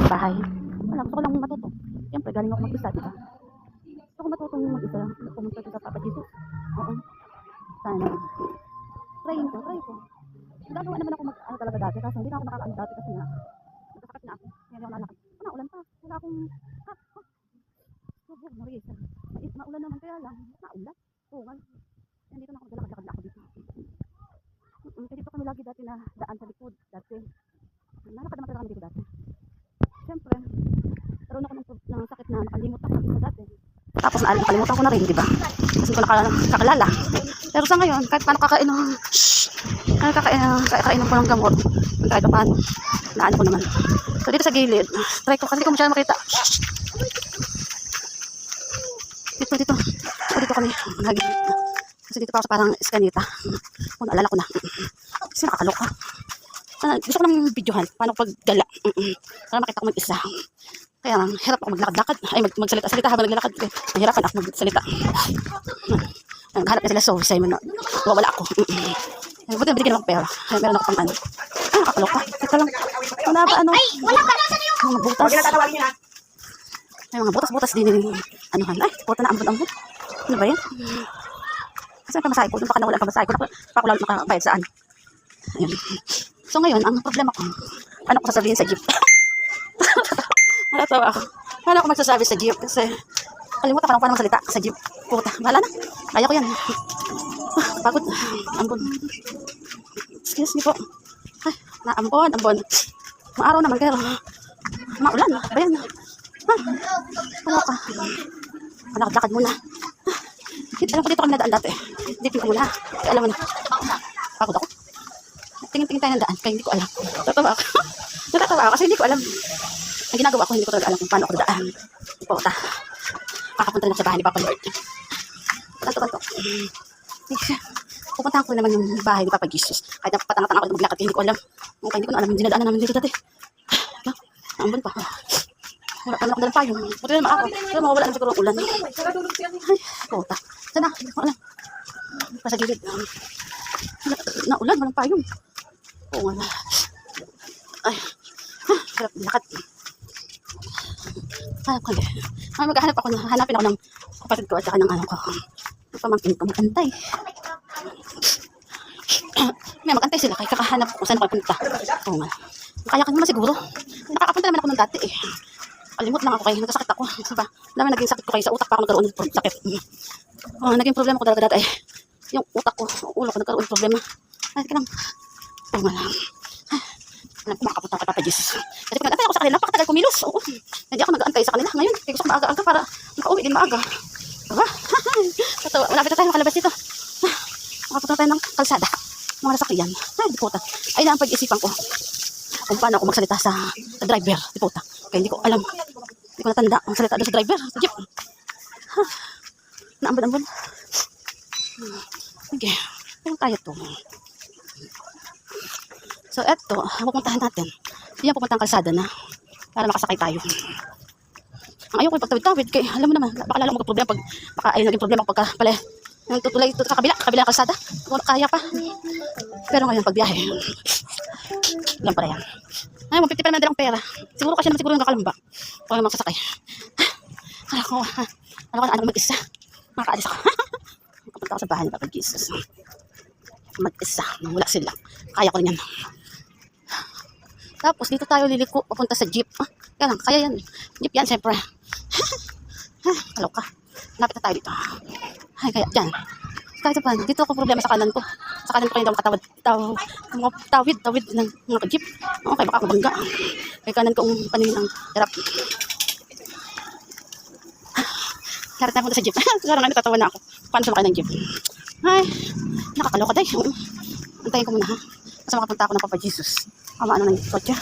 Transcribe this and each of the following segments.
sa bahay. Wala, gusto ko lang matuto. Siyempre, galing ako mag-isa, diba? Gusto ko matutong mag-isa. Pumunta sa Papa Jesus. Oo. Sana. Try ko. Nagagawa naman ako mag-ano talaga dati. Kaso hindi na ako nakakaano dati kasi nga. Nagkasakit na ako. Ngayon ako lalakad. Ulan pa. Wala akong... Maris. Maulan naman kaya lang. Maulan. Tungal. Nandito na ako. Galakad-lakad na ako dito. Kasi dito kami lagi dati na daan sa likod. Dati. Nalakad naman talaga kami dito dati. Siyempre, karoon ako ng sakit na nakalimot ako dito dati. Tapos nakalimutan ko na rin, di ba? Kasi ko nakakalala. Pero sa ngayon, kahit paano kakainom ko ng gamot. Kahit paano, naano ko naman. So dito sa gilid, try ko kasi hindi ko masyadong makita. Dito kami nagigit. Kasi dito pa ako sa parang iskanita. Kung naalala ko na. Kasi nakakaloka. Gusto ko nang videohan paano ko paggala. Para makita ko mag-isa. Kaya hirap ako maglakad-lakad. Ay, magsalita-salita habang naglalakad. Nahirapan ako magsalita. Naghanap na sila so, say mo na. Wala ako. Buti na binigyan ako pera. Ay, meron ako pang ano. Ah, nakakaloka. Teka lang. Wala ba ano? Ay, wala ka. Mga butas. Ay, mga butas-butas din. Anuhan. Ay, puta na ambon-ambon. Ano ba yan? Kasi pamasahe ko. Doon baka nawala ang pamasahe ko. Pa ako lalo nakabayad saan. Ayan. So ngayon, ang problema ko, ano ko sasabihin sa jeep? Natawa ako. Paano ako magsasabi sa jeep? Kasi, kalimutan ko lang paano magsalita sa jeep. Puta, bahala na. Kaya ko yan. Pagod. Ambon. Excuse me po. Ay, naambon. Maaraw naman, pero maulan. Ayan. Ano ka? Lakad-lakad muna. Alam ko dito kami nadaan dati. Dito ko muna. Kaya alam mo na. Pagod ako. Tingin-tingin tayo ng daan. Kaya hindi ko alam. Natatawa ako kasi hindi ko alam. Ang ginagawa ko, hindi ko talaga alam kung paano ako daan. Puta. Kakapunta na sa bahay ni Papa Lord. Tanto. Pupuntahan ko naman yung bahay ni Papa Jesus. Kahit napapatanga-tanga ako maglakad, hindi ko alam. Okay, hindi ko na alam yung dinadaanan namin dito dati. Ambon pa. Wala kami ako dalang payong. Buti naman ako. Pero mawawala naman siguro ang ulan. Ay, puta. Sana, hindi ko alam. Sa gilid. Naulan, walang payong. Oo nga. Ay, harap lakad. Maghahanap ako hanapin ako ng kapatid ko at saka ng ano ko. Yung pamangkin ko magantay. May magantay sila kaya kakahanap ko kung saan ako punta. Oo nga. Kaya ka naman siguro. Nakakapunta naman ako ng dati eh. Kalimot lang ako kaya nagkasakit ako. Diba? Dami naging sakit ko kaya sa utak pa ako nagkaroon ng sakit. Naging problema ko dati eh. Yung utak ko, ulo ko nagkaroon ng problema. Ay, teka lang. Oo nga lang. Alam ko makapunta kay Papa Jesus. Kasi kung nag-antay ako sa kanila, napakatagal kumilos. Oo. Hindi ako nag-antay sa kanila. Ngayon, gusto ko maaga-aga para makauwi din maaga. Diba? Malapit na tayo makalabas dito. Makapunta tayo ng kalsada. Mga nasakyan. Ay, di puta. Ay na ang pag-isipan ko. Kung paano ako magsalita sa driver. Di puta. Kaya hindi ko alam. Hindi ko natanda ang salita doon sa driver. Sa jeep. Naambon-ambon. Okay. Ayun tayo to. So, eto, pupuntahan natin. Yan, pupuntang kalsada na. Para makasakay tayo. Ang ayaw ko yung pagtawid-tawid. Kaya, alam mo naman, baka lalo magka-problema pag, baka ay naging problema pagka pala, yung tutulay sa kabila kalsada. Kaya pa. Pero ngayon, pagbiyahe, lang pala yan. Ay, 150 pa naman dalang pera. Siguro kasi naman siguro yung kakalamba. Kung naman sasakay. Ano ko mag-isa. Makakaalis ako. Kapunta ako sa bahay ni Papa Jesus. Mag-isa. Wala sila. Kaya ko rin yan. Tapos dito tayo liliko papunta sa jeep. Kaya lang, kaya yan. Jeep yan, siyempre. Halaw ka. Lapit na tayo dito. Ay, kaya dyan. Kahit pa, dito ako problema sa kanan ko. Sa kanan ko rin daw tawid ng mga jeep. Okay, baka ako bangga. Kaya kanan ko ang panin ang hirap. Lahat na punta sa jeep. Siguro nga natatawa na ako. Paano sumakay ng jeep? Ay, nakakaloka day. Antayin ko muna ha. Kasi makapunta ako ng Papa Jesus. Ano ng kotse.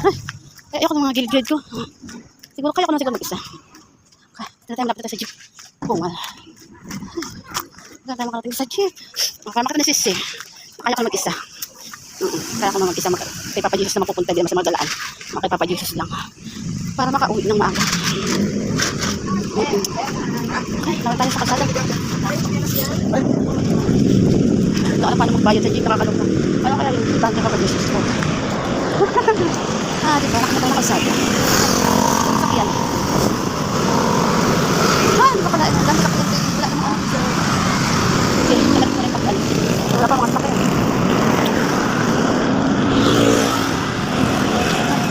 Ay, ayoko ng mga gilid-gilid ko. Siguro kaya ko naman siguro mag-isa. Okay, dito tayo malapit sa jeep. Bungal. Dito tayo makarating sa jeep. Kaya makarating na sisi. Kaya ko mag-isa. Kaya ko naman mag-isa. Kay Papa Jesus na mapupunta din sa magalaan. Kay Papa Jesus lang. Para makauwi ng maaga. Okay, naman tayo sa kalsada. Ito, paano magbayad sa jeep, nakakaloka. Ano kaya yung tangke Papa Jesus ko? Diba? Nakakita na kalsada. Sakyan. Di ba pala? Ang dami sakyan. Wala namang ano. Okay, talag ko na yung pag-alit. Wala pa mga sakyan.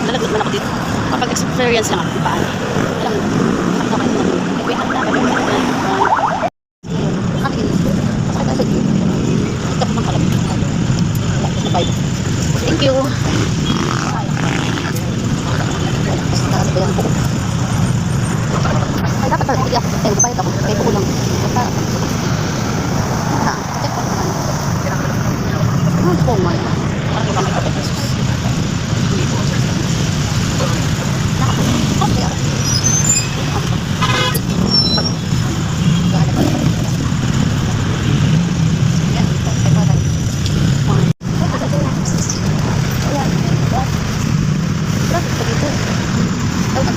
Nalaglag man ako dito. Kapag experience lang ako, di ba? Alam mo, nakita ko rin naman. Wait, ang dami. Kapit. Pasakit tayo sa dito. Tapos ng kalab. Bye. Thank you. Ay, dapat pala bigyan ako. Eh, bayad ako. Kaya buko lang. Basta. Check ko. Buko man. Parang yung kamay ko. Jesus. Okay.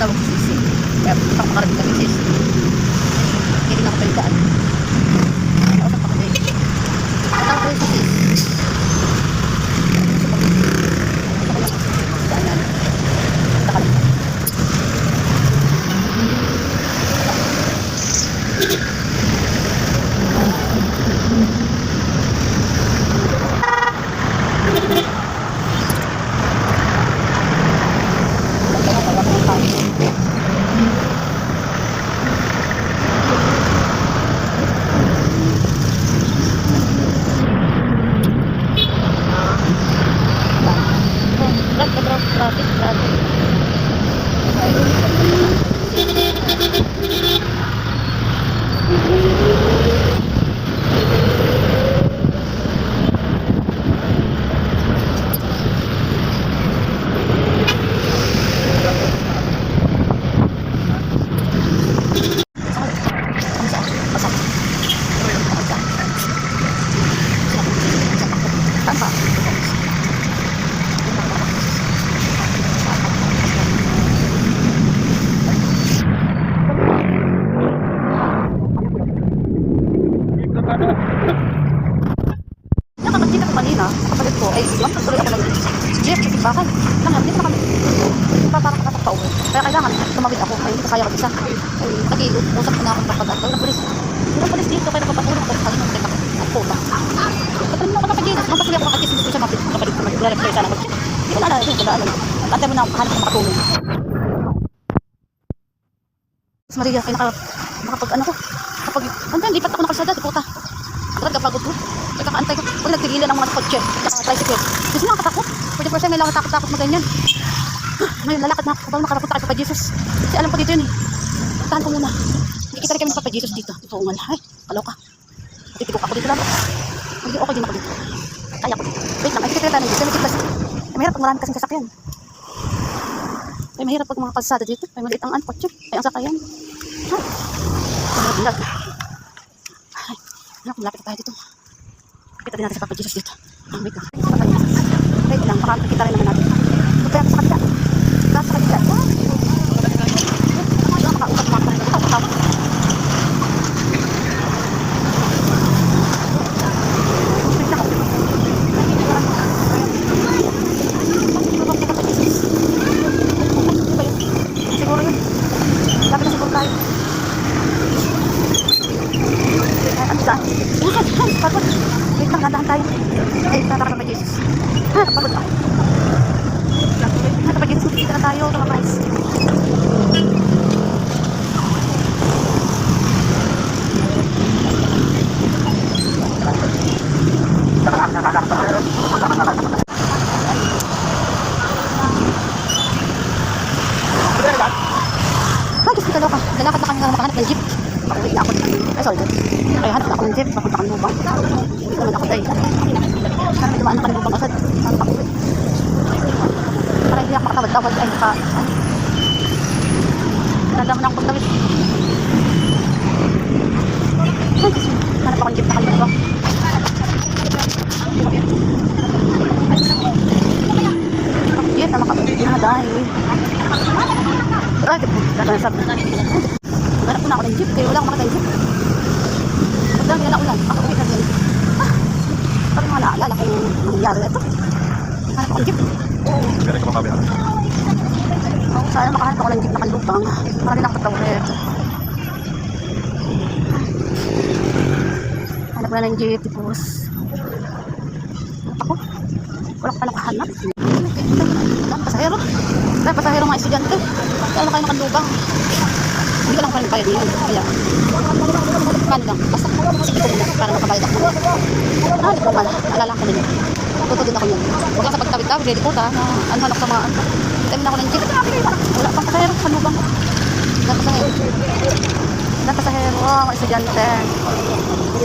Tawag sa sisi. Kaya pang makarating kami sa sisi. Hindi na ako palitaan. Nausap ako dahil. Tawag ko sa sisi. Nakakakita ko kanina, kapatid ko, ay silang tuloy ako nag-jeep, bakal. Naman, dito na kami. Parang kakatak pa uwi. Kaya kailangan, tumawid ako, ay hindi ko kaya mag-isa. Ay, nag-iusap ko na akong kapag ng pulis. Yung pulis dito, kaya napapatulong ako sa kanina, kaya nakapota. Kapag mo ako napaginas, mapasuli ako makakis, hindi ko siya mapit, kapatid ko, mag-repair sana mag-jeep. Hindi ko na alala, hindi ko na alala. Tantay mo na, hanap ko makatulong. Mas Maria, kaya nakapag, ano ko, kapag, andan, lipat ako ng kalsada, puta. Talaga pagod ko. Kaya kakaantay ko. Huwag nagtigilan ng mga kotse. Tsaka tricycle. Kasi nakakatakot. For the first time, may lang takot-takot na ganyan. Ngayon, lalakad na ako. Kapag makarapunta tayo pa Jesus. Kasi alam ko dito yun eh. Puntahan ko muna. Hindi kita rin kami pa Jesus dito. Tuungan. Ay, kaloka. Matitibok ako dito lang. Hindi, okay din ako dito. Kaya ko dito. Wait lang. Ay, kita tayo dito. Ay, mahirap pag marami kasing sasakyan. Ay, mahirap pag mga kalsada dito. Ay, maliit ang kotse. Ay, ang sakayan. Ay, anak, malapit na tayo dito. Kita din natin sa Papa Jesus dito. Wait lang. Wait lang, baka kita rin naman natin. Kaya sa kanila. Kaya sa kanila. Makaukat mga kanila. Makaukat. Siguro yun. Lapit na siguro tayo. Pagod. Wait lang, nandahan tayo. Ay, tatakot na Jesus. Pagod ako. Kapag Jesus, dito na tayo. Mga guys. Ay, Diyos ko, kaloka. Galakad na kami nga makahanap ng jeep. Pauwi na ako. Ay, sorry. Kaya hanap na ako ng jeep. Papunta kang lubang. Hindi naman ako tayo. Sana may dumaan na kami lubang agad. Sana pakuwi. Para hindi ako makatawad-tawad. Ay, naka... Tanda mo na akong pagtawid. Ay, Diyos mo. Hanap ako ng jeep na kami lubang. Yes, na makapagod na dahil. Ay, sabi. Ganap ko na ako ng jeep. Kaya wala akong makatay jeep. Pagdang nila ulan. Makauwi ka din. Parang mga naalala ko yung nangyari ito. Hanap ako ng jeep. Pero ikaw makabihan. Oh, sana makahanap ako ng jeep na kanlubang. Para din ako patawid. Hanap ko na ng jeep, tapos ako, wala ko pa nakahanap. Pasahero. Kaya pasahero mga estudyante. Kaya kayo nakanlubang. Hindi ka lang pa rin bayad yun. Kaya, paano lang. Basta, sige ko muna para makabayad ako. Hindi ko pala. Alala ko din yun. Tuto din ako yun. Huwag lang sa pagtawid-tawid. Ready po ta. Ano hanap sa mga ano. Tayo na ako ng jeep. Wala pang pasahero. Kanlubang ko. Wala pasahero. Wala pasahero. Mga estudyante.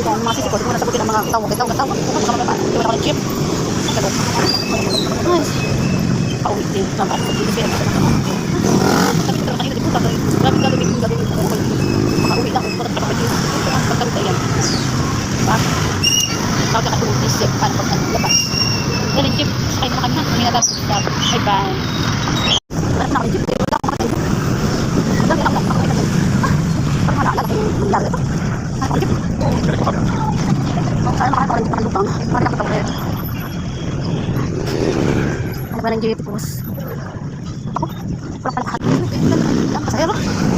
Mga sisi ko. Hindi ko na sagutin ang mga tawag. Hindi ko na ako ng jeep. Nice. Pauwi din. Naman ako dito. Kanina di po tatay. Grabe gagawin kong gagawin ko. Makauwi lang ako. Pagkakapag yun. Pagkakapag yan. Pagkakapag isip. Paano pagkalabas. Dahil jeep. Sakay na kami na. Kami natas. Bye bye. Parang na ako jeep. Wala ako makatay. Dami lang ako makatay. Parang naalala ko yung nangyari ito. Ano ako jeep? Pero ikaw makabihan. Sana makakita ko ng jeep na lupang. Para nakatawid. Ano ba ng jeep? Tapos ako, wala pa nakahanap. Pasahero.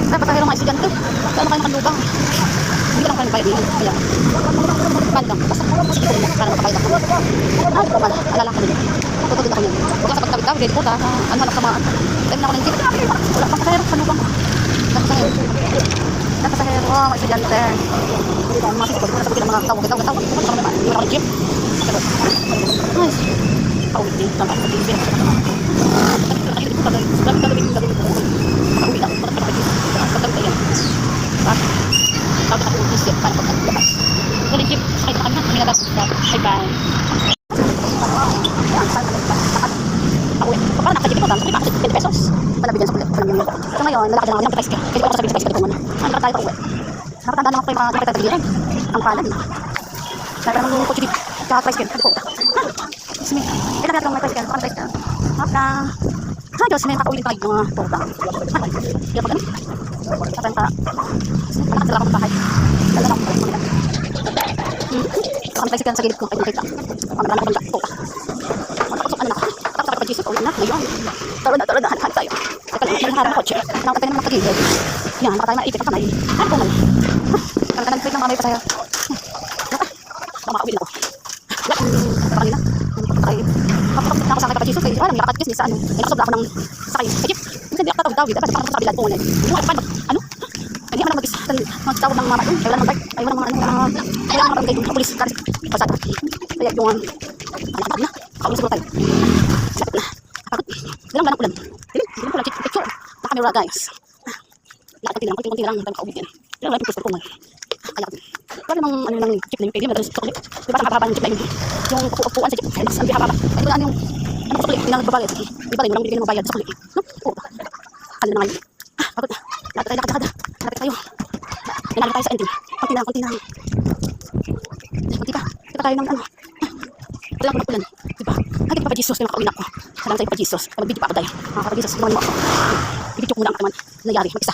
Kaya pasahero mga estudyante. Kaya kayo nakanlubang. Hindi ka lang pa rin bayad yun. Kaya, paano lang. Basta, sige ko muna para makabayad ako. Hindi ko pala. Alala ko din yun. Tuto din ako yun. Huwag lang sa pagtawid-tawid. Ready po ta. Ano hanap sa mga ano. Tayo na ako ng jeep. Wala pang pasahero. Kanlubang. Wala pasahero. Wala pasahero. Mga estudyante. Mga sisi ko. Hindi ko na sagutin ang mga tawag. Hindi ko na ako ng jeep. Nice. Pauwi din. Naman ako dito. Kanina di po tatay. Grabe gagawin kong gagawin ko. Makauwi lang. Pagkakapag yun. Pagkakapag yan. Pagkakapag isip. Paano pagkalabas. Dahil jeep. Sakay na kami na. Kami natas. Bye bye. Pauwi. Parang nakajeep ito. Sabi pa kasi 20 pesos. Palabigyan sa kulit. So ngayon, lalakad na namin ng tricycle. Kaya ako sabihin sa tricycle ko muna. Ano tayo pauwi? Nakatanda naman ko yung mga nakatagiliran. Ang kanan. Sabi naman yung kotse dito. Sa tricycle. Sabi ko. Sige. Ito na itong may tricycle. Parang tricycle. Hapla. Diyos, may makaulit tayo mga porta. Kaya pag ano? Sa tayo pa. Malakas na lang ako bahay. Dala na ako sa mga. Ang tricycle sa gilid ko. Ay makita. Ang nagana ko bang porta. Ano na ako? Tapos ako pag-Jesus. Ulan na. Ngayon. Tara na. Hanap tayo. Teka lang. May harap ng kotse. Kailangan ko tayo naman makagilid. Yan. Baka tayo maipit ang kamay. Ano po man? Kaya nag-wait lang mga may pa tayo. Makauwi na ako. Parang nila. Kapag na ako sa akin kapag-Jesus, kaya walang lakad kasi sa ano. Ay nakasobra ako ng sakay sa jeep. Minsan di ako tatawid-tawid. Dapat parang sa bilad po ulit. Yung ako paano, ano? Hindi man mag-tawag ng mama doon. Kaya wala mag-bike. Ay walang mga ano. Kaya mga barangay doon. Kapulis. Pasada. Kaya yung anak na. Kauna siguro tayo. Lapit na. Pagod. Dilang ganang ulan. Dilang ulan. Picture. Nakamera guys. Lakad natin lang. Kunti-kunti lang. Tayo makauwi yan. Dilang lang yung poster ko man. Kaya ko din. Wala namang ano lang jeep na yung pwede. Madalas chocolate. Diba ang haba ng jeep na yun. Yung upuan sa jeep. Ay, ang haba. Ay, kung ano yung ano ko chocolate. Pinagbabayad. Iba rin. Walang bibigyan ng bayad sa chocolate. No? Oo. Kala na ngayon. Pagod. Lakad. Lapit tayo. Nanalo tayo sa ending. Kunti lang. Kunti pa. Kita tayo ng ano. Ito lang ulan. Diba? Ay, Papa Jesus. Kaya makauwi na ako. Salamat sa'yo, Papa Jesus. Kaya magbidyo pa ako tayo. Papa Jesus. Lumanin mo ako. Ibidyo ko muna ang naman. Nangyari. Mag-isa.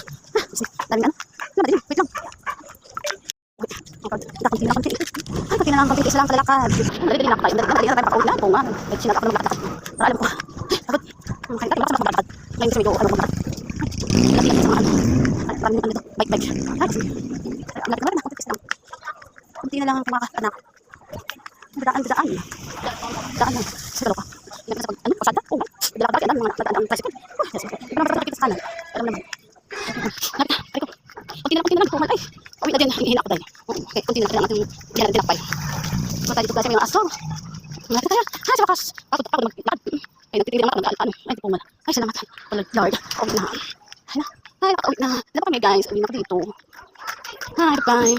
Dami ano. Wait lang. Kunti na lang konti. Isa lang kalalakad. Dali na ako tayo. Dali na tayo makauwi na. Oo nga. Sinat ako ng lakad. Para alam ko. Pagod. Kain tayo. Baka sa mga ngayon kasi medyo ano ko. Lagi sa mga ano. Parang ano ito. Bike. Ay, sige. Ang laki na konti lang. Kunti na lang ang kumakapanak. Daan. Daan lang. Siguro ka. Ano? Pasada? Oo. Dalakad ka. Nadaan ang tricycle. Iba naman nakikita sa kanan. Alam naman. Ay ko. Kunti na lang. Kumal. Ay. Uwi na din. Hihina ako tayo. Okay. Kunti na lang ating dinapay. Matay dito kasi may mga aso. Nakita tayo. Sa wakas. Pagod maglakad. Ay, nagtitili naman ako. Ano? Ay, pumal. Ay, salamat. Lord. Uwi na. Ay, nakauwi na. Dito pa kami guys. Uwi na ako dito. Hi, bye.